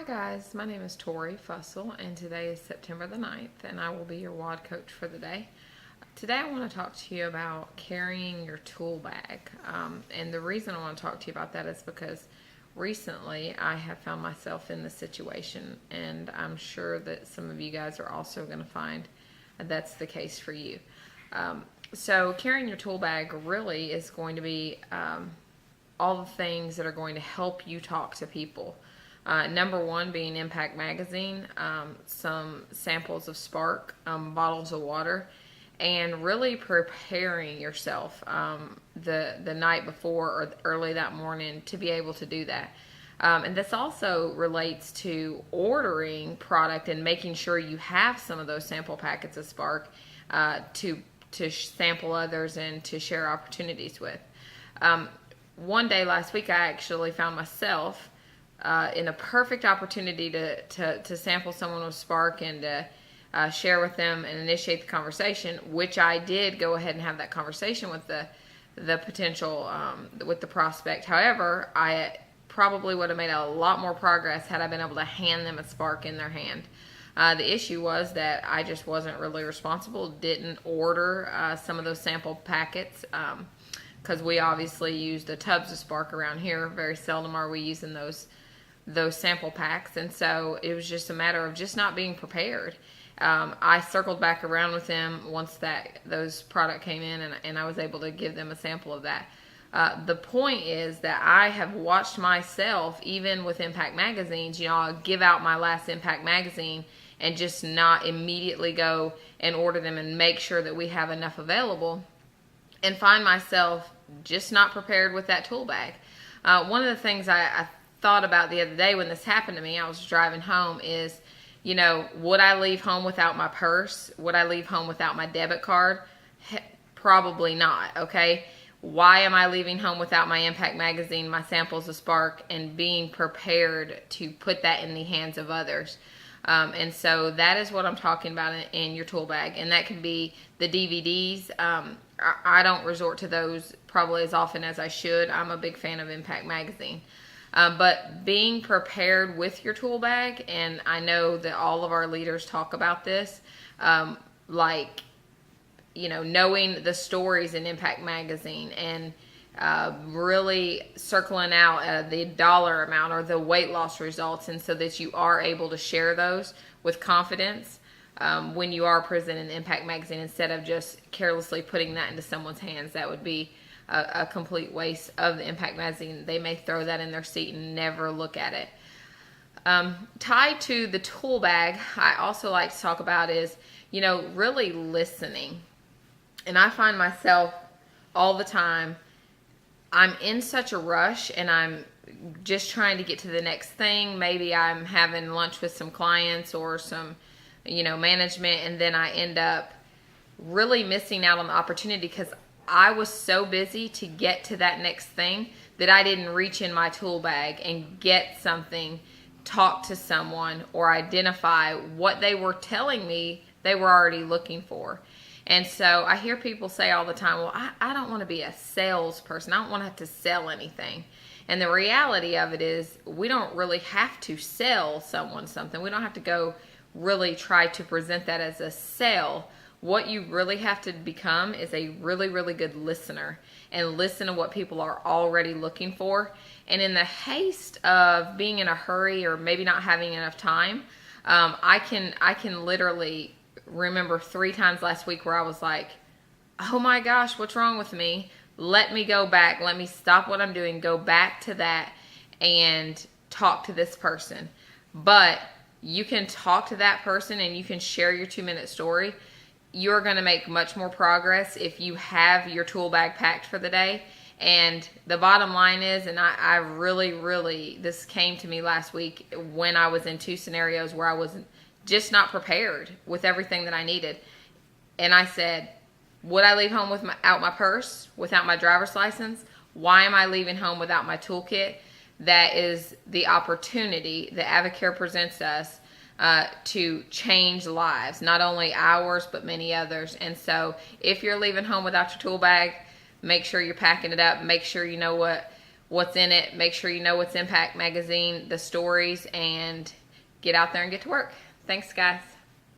Hi guys, my name is Tori Fussell and today is September the 9th and I will be your WOD coach for the day. Today I want to talk to you about carrying your tool bag. And the reason I want to talk to you about that is because recently I have found myself in this situation, and I'm sure that some of you guys are also going to find that's the case for you. So carrying your tool bag really is going to be all the things that are going to help you talk to people. Number one being Impact Magazine, some samples of Spark, bottles of water, and really preparing yourself the night before or early that morning to be able to do that. And this also relates to ordering product and making sure you have some of those sample packets of Spark to sample others and to share opportunities with. One day last week I actually found myself in a perfect opportunity to sample someone with Spark and to share with them and initiate the conversation, which I did go ahead and have that conversation with the potential, with the prospect. However, I probably would have made a lot more progress had I been able to hand them a Spark in their hand. The issue was that I just wasn't really responsible, didn't order some of those sample packets, because we obviously use the tubs of Spark around here. Very seldom are we using those sample packs, and so it was just a matter of just not being prepared. I circled back around with them once those product came in, and I was able to give them a sample of that. The point is that I have watched myself, even with Impact magazines, I'll give out my last Impact magazine and just not immediately go and order them and make sure that we have enough available, and find myself just not prepared with that tool bag. One of the things I thought about the other day when this happened to me, I was driving home, is, would I leave home without my purse? Would I leave home without my debit card? Probably not, okay? Why am I leaving home without my Impact magazine, my samples of Spark, and being prepared to put that in the hands of others? And so that is what I'm talking about in your tool bag. And that could be the DVDs. I don't resort to those probably as often as I should. I'm a big fan of Impact magazine. But being prepared with your tool bag, and I know that all of our leaders talk about this, knowing the stories in Impact magazine and really circling out the dollar amount or the weight loss results, and so that you are able to share those with confidence when you are presenting Impact magazine, instead of just carelessly putting that into someone's hands. That would be a complete waste of the Impact magazine. They may throw that in their seat and never look at it. Tied to the tool bag, I also like to talk about is, really listening. And I find myself all the time, I'm in such a rush and I'm just trying to get to the next thing. Maybe I'm having lunch with some clients or some, management, and then I end up really missing out on the opportunity because I was so busy to get to that next thing that I didn't reach in my tool bag and get something, talk to someone, or identify what they were telling me they were already looking for. And so I hear people say all the time, well, I don't want to be a salesperson. I don't want to have to sell anything. And the reality of it is, we don't really have to sell someone something. We don't have to go really try to present that as a sale. What you really have to become is a really, really good listener, and listen to what people are already looking for. And in the haste of being in a hurry or maybe not having enough time, I can literally remember 3 times last week where I was like, oh my gosh, what's wrong with me? Let me go back. Let me stop what I'm doing, go back to that and talk to this person. But you can talk to that person and you can share your 2-minute story. You're going to make much more progress if you have your tool bag packed for the day. And the bottom line is, and I really, this came to me last week when I was in 2 scenarios where I was just not prepared with everything that I needed. And I said, would I leave home without my purse, without my driver's license? Why am I leaving home without my toolkit? That is the opportunity that Avocare presents us to change lives, not only ours, but many others. And so if you're leaving home without your tool bag, make sure you're packing it up. Make sure you know what's in it. Make sure you know what's in Pack Magazine, the stories, and get out there and get to work. Thanks, guys.